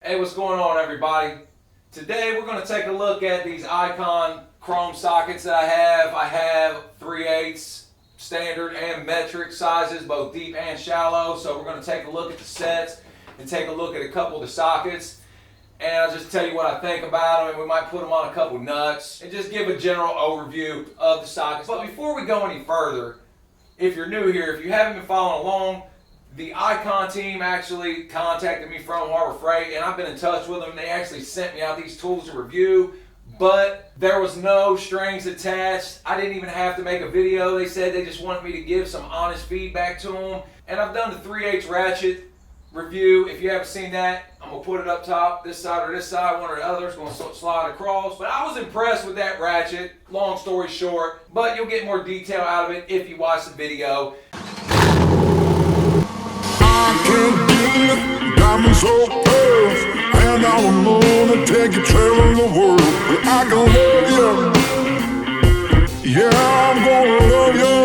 Hey, what's going on, everybody? Today we're going to take a look at these Icon chrome sockets that I have. I have 3/8 standard and metric sizes, both deep and shallow. So we're going to take a look at the sets and take a look at a couple of the sockets. And I'll just tell you what I think about them, and we might put them on a couple nuts and just give a general overview of the sockets. But before we go any further, if you're new here, if you haven't been following along, the Icon team actually contacted me from Harbor Freight, and I've been in touch with them. They actually sent me out these tools to review, but there was no strings attached. I didn't even have to make a video. They said they just wanted me to give some honest feedback to them. And I've done the 3/8 ratchet review. If you haven't seen that, I'm going to put it up top, this side or this side, one or the other. It's going to slide across. But I was impressed with that ratchet, long story short, but you'll get more detail out of it if you watch the video. Diamonds so fast, and I'm gonna take you traveling the world. But I can love you, yeah, I'm gonna love you.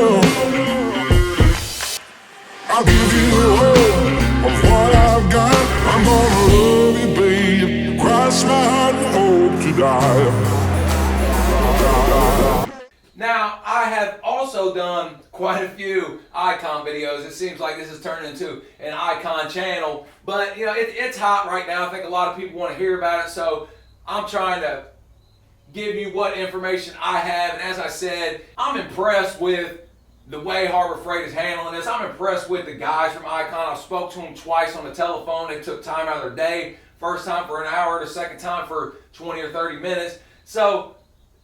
I'll give you all of what I've got. I'm gonna love you, babe. Cross my heart and hope to die. Now, I have also done quite a few Icon videos. It seems like this has turned into an Icon channel, but you know, it's hot right now. I think a lot of people want to hear about it, so I'm trying to give you what information I have. And as I said, I'm impressed with the way Harbor Freight is handling this. I'm impressed with the guys from Icon. I spoke to them twice on the telephone. They took time out of their day. First time for an hour, the second time for 20 or 30 minutes. So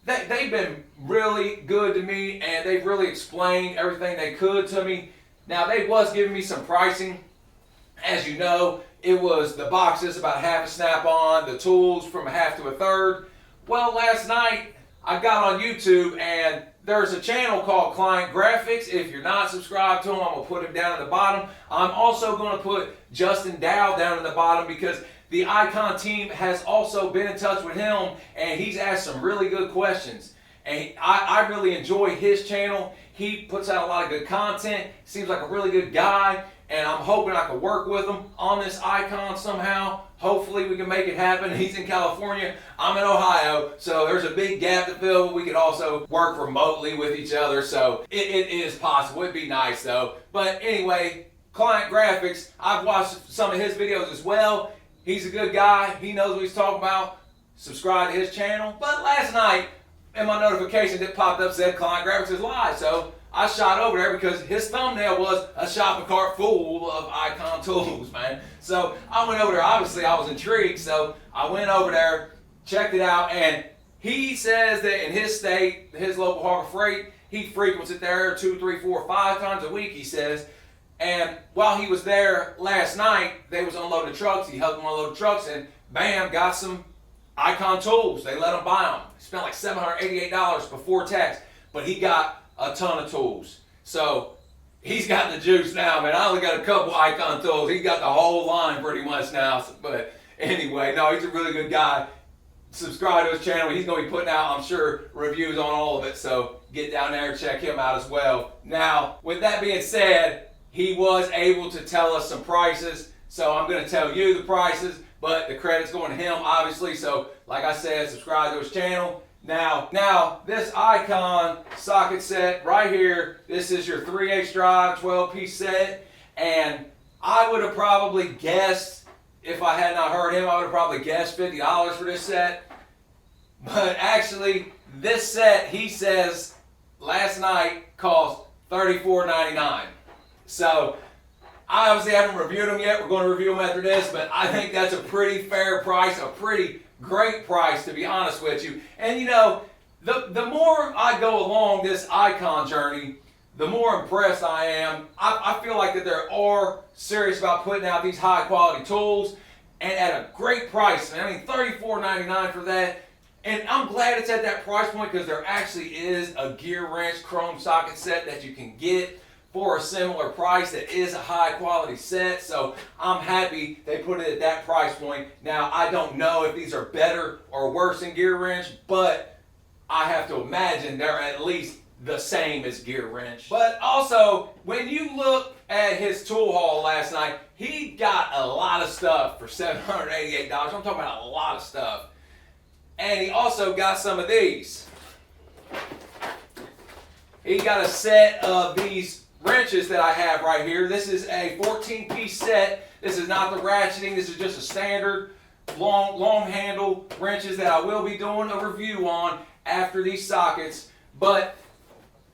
they've been really good to me, and they've really explained everything they could to me. Now, they was giving me some pricing. As you know, it was the boxes about half a snap-on, the tools from a half to a third. Well, last night I got on YouTube, and there's a channel called Client Graphics. If you're not subscribed to him, I'm going to put him down at the bottom. I'm also going to put Justin Dow down at the bottom because the Icon team has also been in touch with him, and he's asked some really good questions. And I really enjoy his channel. He puts out a lot of good content. Seems like a really good guy, and I'm hoping I can work with him on this Icon somehow. Hopefully we can make it happen. He's in California, I'm in Ohio, so there's a big gap to fill, but we could also work remotely with each other, so it is possible. It'd be nice though. But anyway, Client Graphics, I've watched some of his videos as well. He's a good guy. He knows what he's talking about. Subscribe to his channel. But last night, in my notification that popped up said Client Graphics is live. So I shot over there because his thumbnail was a shopping cart full of Icon tools, man. So I went over there. Obviously, I was intrigued. So I went over there, checked it out, and he says that in his state, his local Harbor Freight, he frequents it there 2, 3, 4, 5 times a week, he says. And while he was there last night, they was unloading trucks. He helped them unload trucks, and bam, got some Icon tools. They let him buy them. He spent like $788 before tax, but he got a ton of tools. So he's got the juice now, man. I only got a couple Icon tools. He got the whole line pretty much now. But anyway, no, he's a really good guy. Subscribe to his channel. He's going to be putting out, I'm sure, reviews on all of it. So get down there and check him out as well. Now, with that being said, he was able to tell us some prices, so I'm going to tell you the prices, but the credit's going to him, obviously. So, like I said, subscribe to his channel. Now, this Icon socket set right here, this is your 3/8 drive, 12-piece set, and I would have probably guessed, if I had not heard him, I would have probably guessed $50 for this set. But actually, this set, he says, last night cost $34.99. So, I obviously haven't reviewed them yet. We're going to review them after this, but I think that's a pretty fair price, a pretty great price, to be honest with you. And you know, the more I go along this Icon journey, the more impressed I am. I feel like that they are serious about putting out these high quality tools, and at a great price. I mean, $34.99 for that. And I'm glad it's at that price point because there actually is a Gearwrench chrome socket set that you can get for a similar price that is a high quality set. So I'm happy they put it at that price point. Now, I don't know if these are better or worse than Gearwrench, but I have to imagine they're at least the same as Gearwrench. But also, when you look at his tool haul last night, he got a lot of stuff for $788. I'm talking about a lot of stuff. And he also got some of these. He got a set of these wrenches that I have right here. This is a 14-piece set. This is not the ratcheting. This is just a standard long handle wrenches that I will be doing a review on after these sockets. But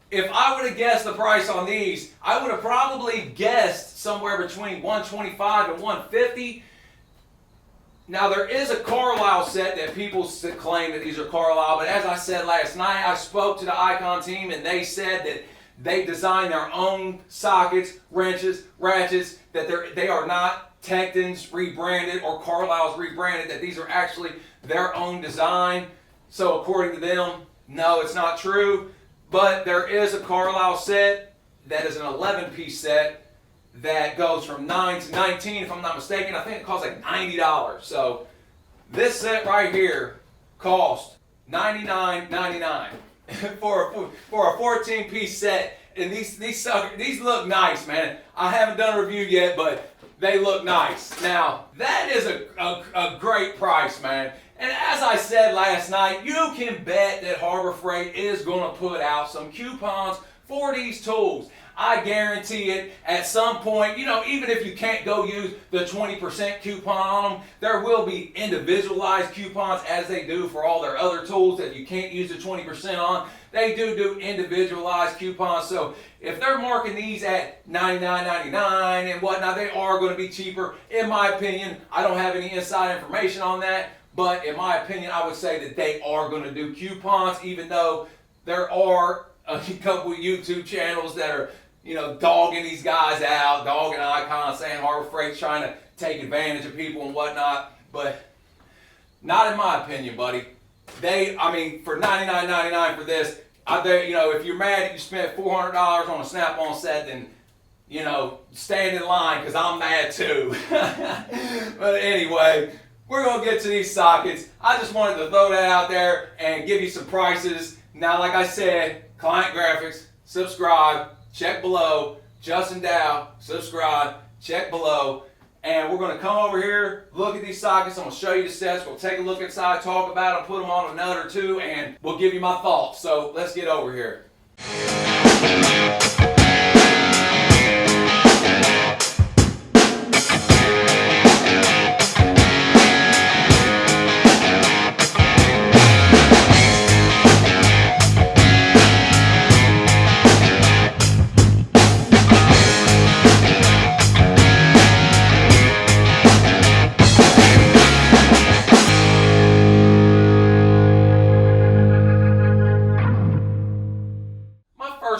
if I would have guessed the price on these, I would have probably guessed somewhere between $125 and $150. Now there is a Carlisle set that people claim that these are Carlisle, but as I said last night, I spoke to the Icon team and they said that they design their own sockets, wrenches, ratchets, that they are not Tecton's rebranded or Carlisle's rebranded, that these are actually their own design. So according to them, no, it's not true. But there is a Carlisle set that is an 11-piece set that goes from 9 to 19, if I'm not mistaken. I think it costs like $90. So this set right here cost $99.99 for a 14-piece set. And these look nice, man. I haven't done a review yet, but they look nice. Now that is a great price, man. And as I said last night, you can bet that Harbor Freight is going to put out some coupons for these tools. I guarantee it at some point, even if you can't go use the 20% coupon on them, there will be individualized coupons as they do for all their other tools that you can't use the 20% on. They do individualized coupons. So if they're marking these at $99.99 and whatnot, they are going to be cheaper. In my opinion, I don't have any inside information on that. But in my opinion, I would say that they are going to do coupons, even though there are a couple of YouTube channels that are, dogging these guys out, dogging Icon, saying Harbor Freight's trying to take advantage of people and whatnot. But not in my opinion, buddy. For $99.99 for this, if you're mad that you spent $400 on a Snap-on set, then, stand in line, because I'm mad too. But anyway, we're going to get to these sockets. I just wanted to throw that out there and give you some prices. Now, like I said, Client Graphics, subscribe, check below. Justin Dow, subscribe, check below. And we're going to come over here, look at these sockets. I'm going to show you the sets. We'll take a look inside, talk about them, put them on a nut or two, and we'll give you my thoughts. So let's get over here.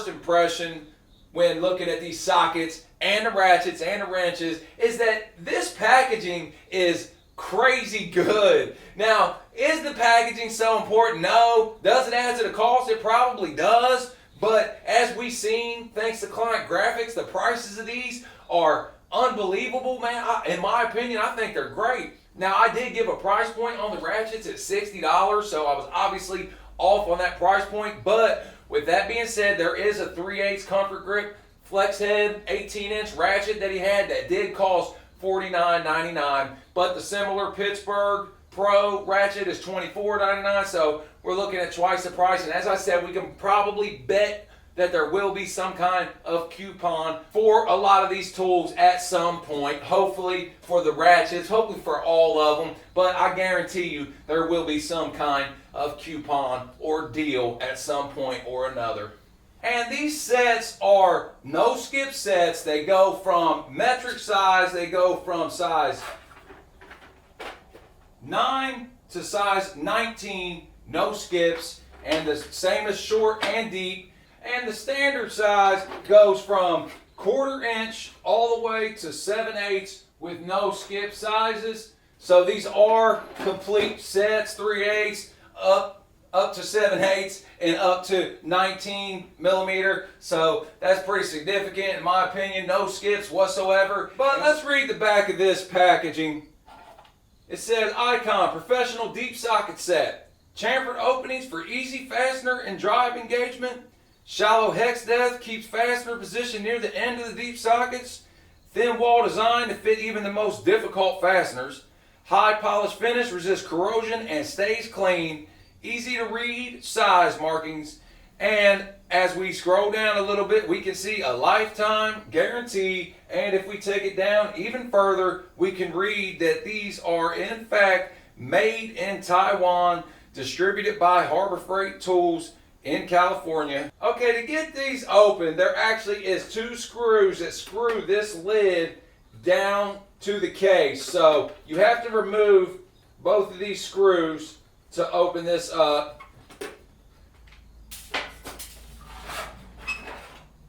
Impression when looking at these sockets and the ratchets and the wrenches is that this packaging is crazy good. Now, is the packaging so important? No. Does it add to the cost? It probably does. But as we've seen, thanks to Client Graphics, the prices of these are unbelievable, man. In my opinion, I think they're great. Now, I did give a price point on the ratchets at $60, so I was obviously off on that price point. But with that being said, there is a 3/8 Comfort Grip Flex Head 18-inch ratchet that he had that did cost $49.99. But the similar Pittsburgh Pro ratchet is $24.99, so we're looking at twice the price. And as I said, we can probably bet that there will be some kind of coupon for a lot of these tools at some point. Hopefully for the ratchets, hopefully for all of them. But I guarantee you there will be some kind of coupon or deal at some point or another. And these sets are no skip sets. They go from metric size, they go from size 9 to size 19, no skips, and the same as short and deep. And the standard size goes from 1/4 inch all the way to 7/8 with no skip sizes. So these are complete sets, 3/8 up to 7/8 and up to 19 millimeter. So that's pretty significant in my opinion. No skips whatsoever. But let's read the back of this packaging. It says Icon Professional Deep Socket Set. Chamfered openings for easy fastener and drive engagement. Shallow hex depth keeps fastener positioned near the end of the deep sockets. Thin wall design to fit even the most difficult fasteners. High polish finish, resists corrosion and stays clean. Easy to read, size markings. And as we scroll down a little bit, we can see a lifetime guarantee. And if we take it down even further, we can read that these are in fact made in Taiwan, distributed by Harbor Freight Tools in California. Okay, to get these open, there actually is 2 screws that screw this lid down to the case. So you have to remove both of these screws to open this up.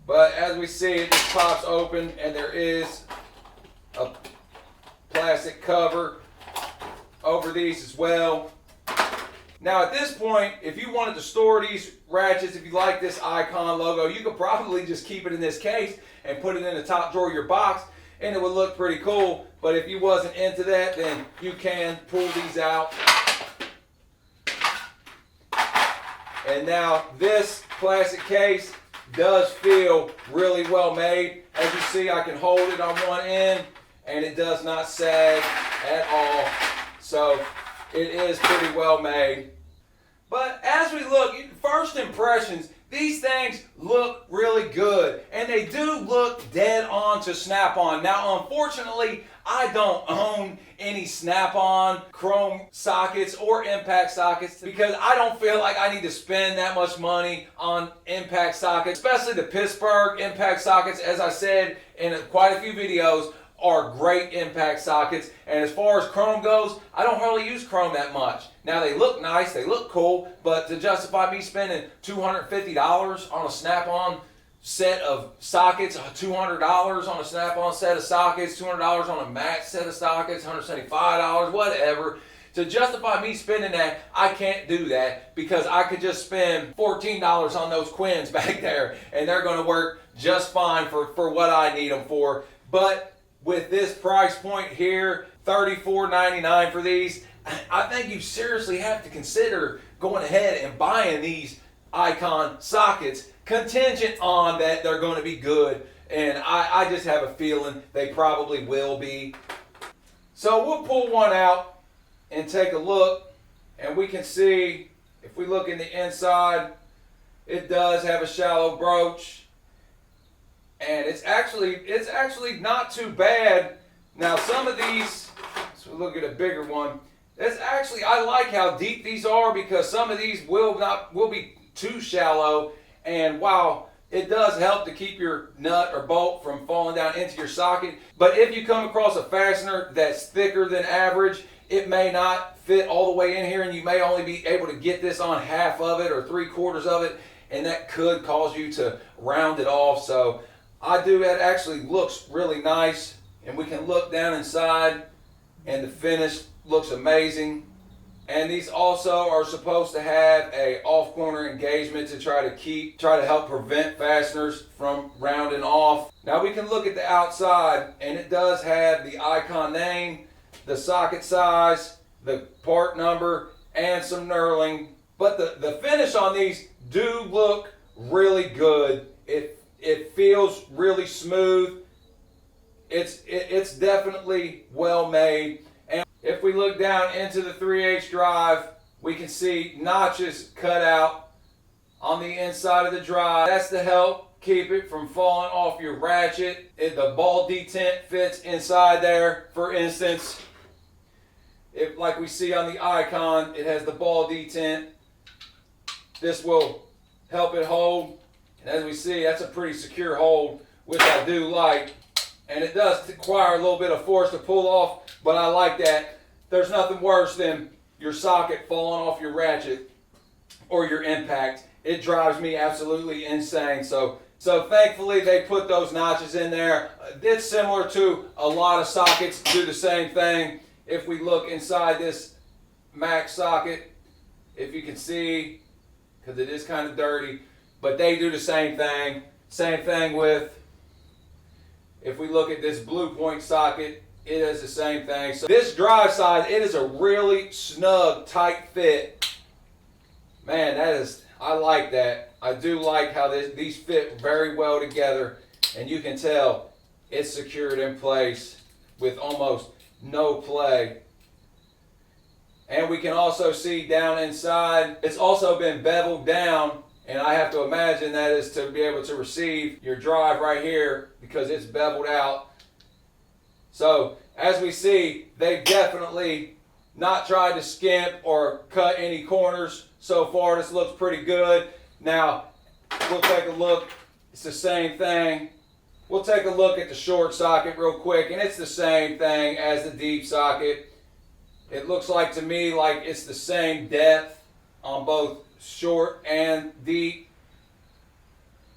But as we see, it just pops open, and there is a plastic cover over these as well. Now at this point, if you wanted to store these ratchets, if you like this Icon logo, you could probably just keep it in this case and put it in the top drawer of your box, and it would look pretty cool. But if you wasn't into that, then you can pull these out. And now this plastic case does feel really well made. As you see, I can hold it on one end and it does not sag at all. So it is pretty well made. But as we look, first impressions, these things look really good, and they do look dead on to Snap-on. Now, unfortunately, I don't own any Snap-on chrome sockets or impact sockets because I don't feel like I need to spend that much money on impact sockets, especially the Pittsburgh impact sockets. As I said in quite a few videos, are great impact sockets. And as far as chrome goes, I don't really use chrome that much. Now they look nice, they look cool, but to justify me spending $250 on a Snap-on set of sockets, $200 on a Snap-on set of sockets, $200 on a match set of sockets, $175, whatever. To justify me spending that, I can't do that because I could just spend $14 on those Quins back there and they're going to work just fine for what I need them for. But with this price point here, $34.99 for these, I think you seriously have to consider going ahead and buying these Icon sockets, contingent on that they're going to be good. And I just have a feeling they probably will be. So we'll pull one out and take a look, and we can see, if we look in the inside, it does have a shallow broach. And it's actually not too bad. Now some of these, so look at a bigger one. It's actually, I like how deep these are because some of these will be too shallow. And while it does help to keep your nut or bolt from falling down into your socket, but if you come across a fastener that's thicker than average, it may not fit all the way in here, and you may only be able to get this on half of it or 3/4 of it, and that could cause you to round it off. So that actually looks really nice, and we can look down inside and the finish looks amazing. And these also are supposed to have a off corner engagement to try to help prevent fasteners from rounding off. Now we can look at the outside, and it does have the Icon name, the socket size, the part number, and some knurling. But the finish on these do look really good. It feels really smooth. It's definitely well made. And if we look down into the 3/8 drive, we can see notches cut out on the inside of the drive. That's to help keep it from falling off your ratchet. The ball detent fits inside there. For instance, if like we see on the Icon, it has the ball detent. This will help it hold. And as we see, that's a pretty secure hold, which I do like. And it does require a little bit of force to pull off, but I like that. There's nothing worse than your socket falling off your ratchet or your impact. It drives me absolutely insane. So thankfully they put those notches in there. It's similar to a lot of sockets do the same thing. If we look inside this Max socket, if you can see, because it is kind of dirty, but they do the same thing. Same thing with, if we look at this Blue Point socket, it is the same thing. So this drive side, it is a really snug, tight fit. Man, I like that. I do like how these fit very well together, and you can tell it's secured in place with almost no play. And we can also see down inside, it's also been beveled down, and I have to imagine that is to be able to receive your drive right here because it's beveled out. So as we see, they've definitely not tried to skimp or cut any corners. So far this looks pretty good. Now we'll take a look. It's the same thing. We'll take a look at the short socket real quick, and it's the same thing as the deep socket. It looks like to me like it's the same depth on both short and deep,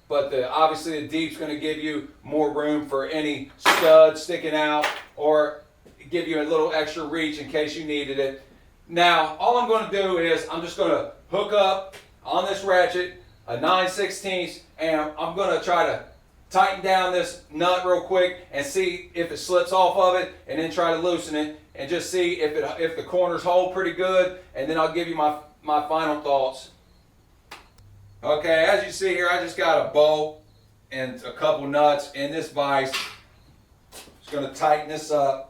but obviously the deep's going to give you more room for any stud sticking out or give you a little extra reach in case you needed it. Now all I'm going to do is I'm just going to hook up on this ratchet a 9/16, and I'm going to try to tighten down this nut real quick and see if it slips off of it, and then try to loosen it and just see if the corners hold pretty good, and then I'll give you my final thoughts. Okay, as you see here, I just got a bolt and a couple nuts in this vise. Just going to tighten this up.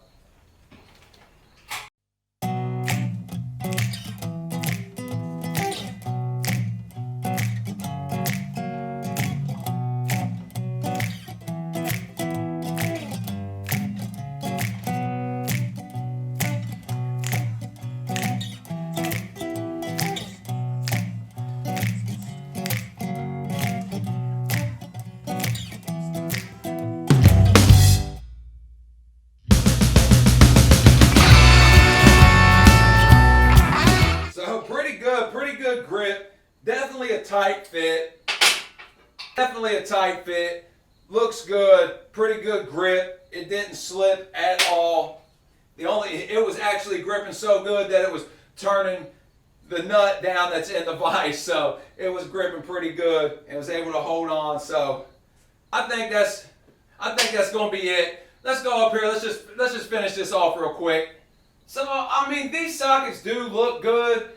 Pretty good grip. Definitely a tight fit. Definitely a tight fit. Looks good. Pretty good grip. It didn't slip at all. It was actually gripping so good that it was turning the nut down that's in the vise. So it was gripping pretty good and was able to hold on. So I think that's going to be it. Let's go up here. Let's just finish this off real quick. So I mean, these sockets do look good.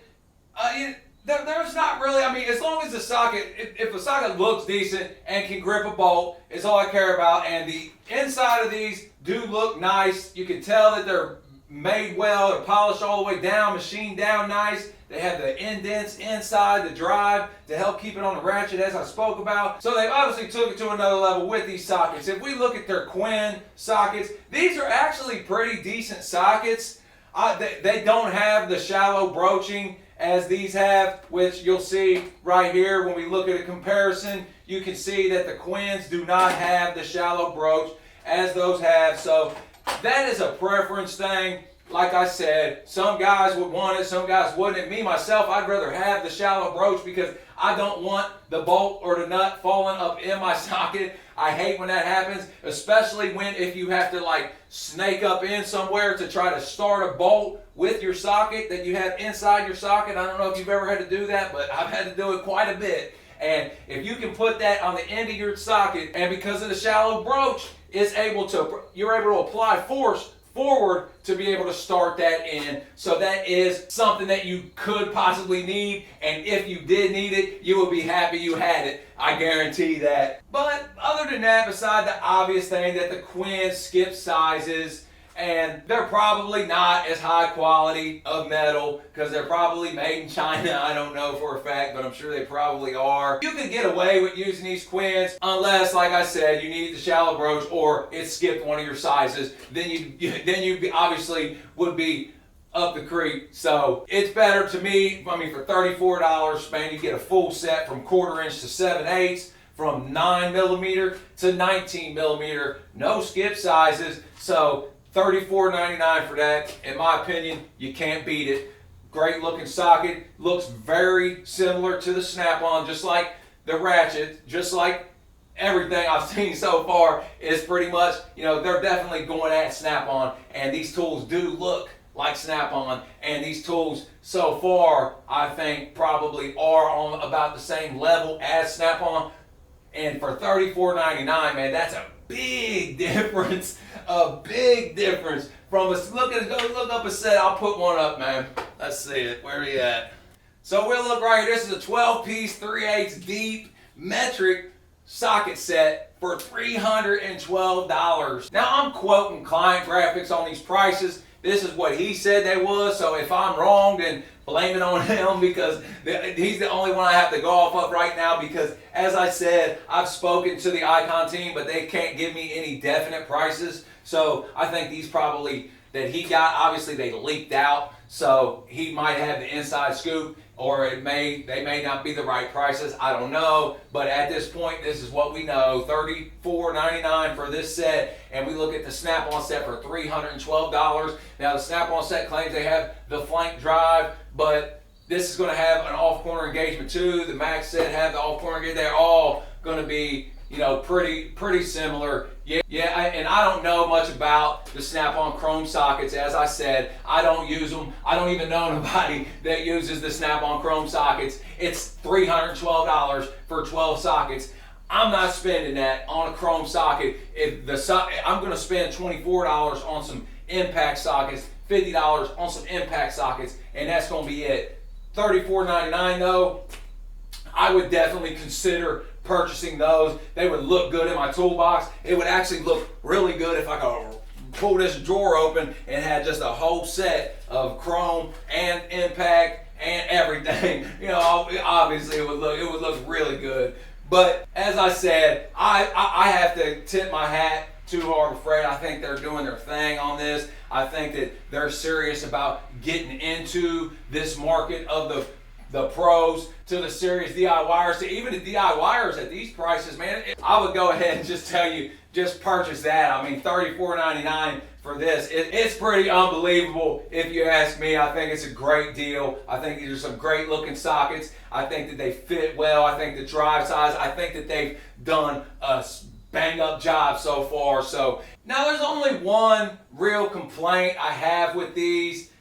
There's not really, I mean, as long as the socket, if the socket looks decent and can grip a bolt, is all I care about. And the inside of these do look nice. You can tell that they're made well. They're polished all the way down, machined down nice. They have the indents inside the drive to help keep it on the ratchet, as I spoke about. So they obviously took it to another level with these sockets. If we look at their Quinn sockets, these are actually pretty decent sockets. They don't have the shallow broaching as these have, which you'll see right here when we look at a comparison. You can see that the Quinns do not have the shallow broach as those have. So that is a preference thing. Like I said, some guys would want it, some guys wouldn't. Me, myself, I'd rather have the shallow broach because I don't want the bolt or the nut falling up in my socket. I hate when that happens, especially if you have to like snake up in somewhere to try to start a bolt with your socket that you have inside your socket. I don't know if you've ever had to do that, but I've had to do it quite a bit. And if you can put that on the end of your socket, and because of the shallow broach, you're able to apply force forward to be able to start that in. So that is something that you could possibly need, and if you did need it, you would be happy you had it. I guarantee that. But other than that, beside the obvious thing that the Quinn skip sizes, and they're probably not as high quality of metal because they're probably made in China. I don't know for a fact, but I'm sure they probably are. You can get away with using these Quinns unless, like I said, you need the shallow broach or it skipped one of your sizes. Then you obviously would be up the creek. So it's better to me. I mean, for $34, man, you get a full set from 1/4 inch to 7/8, from 9mm to 19mm, no skip sizes. So $34.99 for that. In my opinion, you can't beat it. Great looking socket. Looks very similar to the Snap-on, just like the ratchet, just like everything I've seen so far is pretty much, they're definitely going at Snap-on, and these tools do look like Snap-on, and these tools so far I think probably are on about the same level as Snap-on. And for $34.99, man, that's a big difference. A big difference from look up a set. I'll put one up, man. Let's see it. Where are we at? So we'll look right here. This is a 12-piece 3/8 deep metric socket set for $312. Now I'm quoting Client Graphics on these prices. This is what he said they was, so if I'm wrong, then blame it on him, because he's the only one I have to go off of right now, because as I said, I've spoken to the Icon team, but they can't give me any definite prices. So I think these probably that he got, obviously they leaked out, so he might have the inside scoop, or they may not be the right prices. I don't know, but at this point, this is what we know: $34.99 for this set, and we look at the Snap-on set for $312. Now the Snap-on set claims they have the flank drive, but this is going to have an off-corner engagement too. The Max set have the off-corner engagement. They're all going to be, you know, pretty similar. And I don't know much about the Snap-on Chrome sockets. As I said, I don't use them. I don't even know nobody that uses the Snap-on Chrome sockets. It's $312 for 12 sockets. I'm not spending that on a Chrome socket. I'm going to spend $24 on some impact sockets, $50 on some impact sockets, and that's going to be it. $34.99 though, I would definitely consider purchasing those. They would look good in my toolbox. It would actually look really good if I could pull this drawer open and had just a whole set of Chrome and impact and everything. You know, obviously it would look really good. But as I said, I have to tip my hat to Harbor Freight. I think they're doing their thing on this. I think that they're serious about getting into this market of the pros to the serious DIYers, to even the DIYers at these prices, man. I would go ahead and just tell you, just purchase that. I mean, $34.99 for this. It's pretty unbelievable if you ask me. I think it's a great deal. I think these are some great looking sockets. I think that they fit well. I think the drive size, I think that they've done a bang up job so far. So now there's only one real complaint I have with these.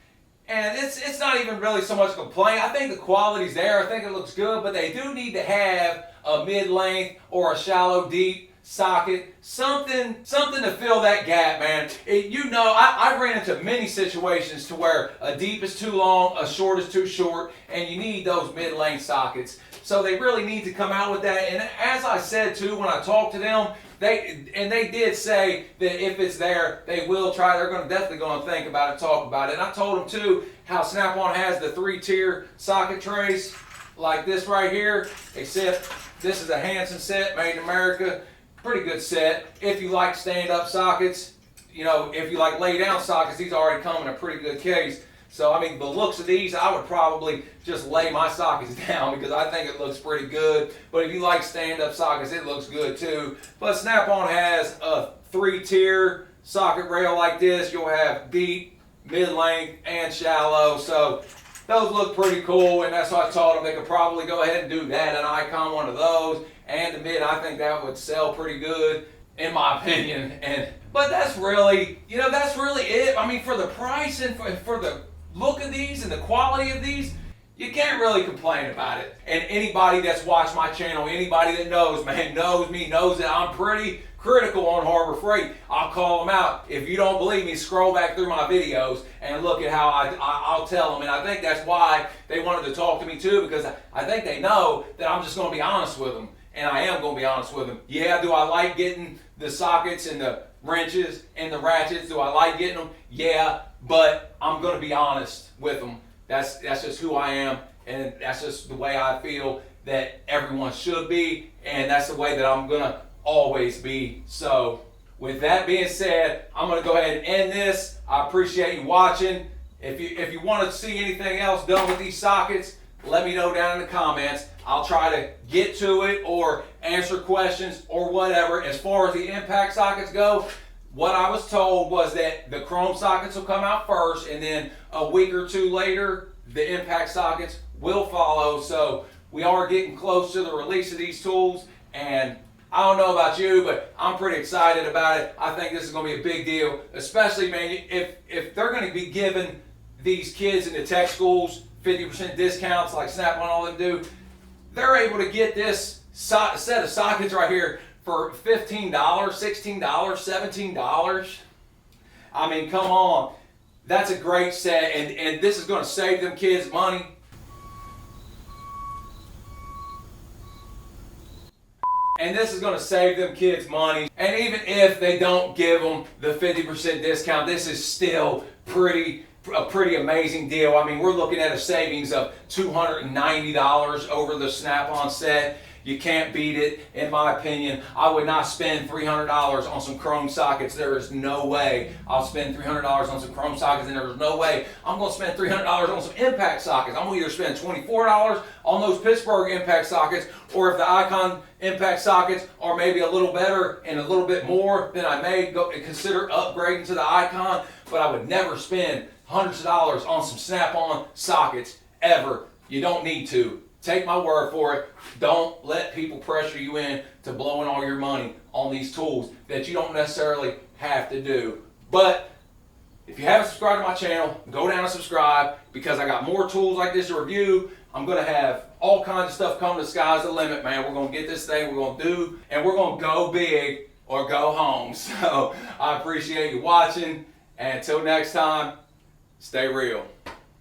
And it's not even really so much a complaint. I think the quality's there. I think it looks good, but they do need to have a mid-length or a shallow deep socket, something to fill that gap, man. I've ran into many situations to where a deep is too long, a short is too short, and you need those mid-length sockets. So they really need to come out with that. And as I said too, when I talked to them, they did say that if it's there, they will try. They're definitely going to think about it, talk about it. And I told them too how Snap-on has the 3-tier socket trays like this right here. Except this is a Hanson set, made in America. Pretty good set. If you like stand-up sockets, you know, if you like lay-down sockets, these already come in a pretty good case. So, I mean, the looks of these, I would probably just lay my sockets down because I think it looks pretty good. But if you like stand-up sockets, it looks good too. But Snap-on has a 3-tier socket rail like this. You'll have deep, mid-length, and shallow. So those look pretty cool, and that's why I told them they could probably go ahead and do that, an Icon one of those. And the mid, I think that would sell pretty good, in my opinion. But that's really it. I mean, for the price and for the look of these and the quality of these, you can't really complain about it. And anybody that's watched my channel, anybody that knows me, knows that I'm pretty critical on Harbor Freight. I'll call them out. If you don't believe me, scroll back through my videos and look at how I'll tell them. And I think that's why they wanted to talk to me too, because I think they know that I'm just going to be honest with them. And I am going to be honest with them. Yeah, do I like getting the sockets and the wrenches and the ratchets? Do I like getting them? Yeah, but I'm going to be honest with them. That's just who I am, and that's just the way I feel that everyone should be, and that's the way that I'm going to always be. So with that being said, I'm going to go ahead and end this. I appreciate you watching. If you want to see anything else done with these sockets, let me know down in the comments. I'll try to get to it or answer questions or whatever. As far as the impact sockets go, what I was told was that the Chrome sockets will come out first, and then a week or two later, the impact sockets will follow. So we are getting close to the release of these tools, and I don't know about you, but I'm pretty excited about it. I think this is going to be a big deal, especially, man, if they're going to be giving these kids in the tech schools 50% discounts like Snap-on all them do. They're able to get this set of sockets right here for $15, $16, $17. I mean, come on. That's a great set, and this is going to save them kids money. and this is going to save them kids money. And even if they don't give them the 50% discount, this is still a pretty amazing deal. I mean, we're looking at a savings of $290 over the Snap-on set. You can't beat it, in my opinion. I would not spend $300 on some chrome sockets. There is no way I'll spend $300 on some chrome sockets, and there is no way I'm going to spend $300 on some impact sockets. I'm going to either spend $24 on those Pittsburgh impact sockets, or if the Icon impact sockets are maybe a little better and a little bit more, then I may consider upgrading to the Icon, but I would never spend hundreds of dollars on some Snap-on sockets ever. You don't need to. Take my word for it. Don't let people pressure you in to blowing all your money on these tools that you don't necessarily have to do. But if you haven't subscribed to my channel, go down and subscribe, because I got more tools like this to review. I'm going to have all kinds of stuff come. The sky's the limit, man. We're going to get this thing, we're going to do, and we're going to go big or go home. So I appreciate you watching, and until next time, stay real.